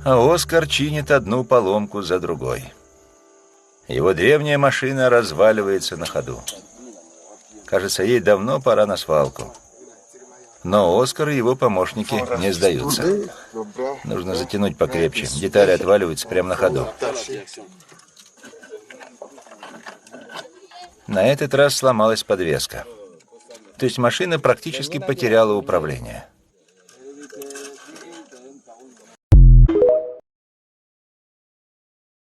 А Оскар чинит одну поломку за другой. Его древняя машина разваливается на ходу. Кажется, ей давно пора на свалку. Но Оскар и его помощники не сдаются. Нужно затянуть покрепче. Детали отваливаются прямо на ходу. На этот раз сломалась подвеска. То есть машина практически потеряла управление.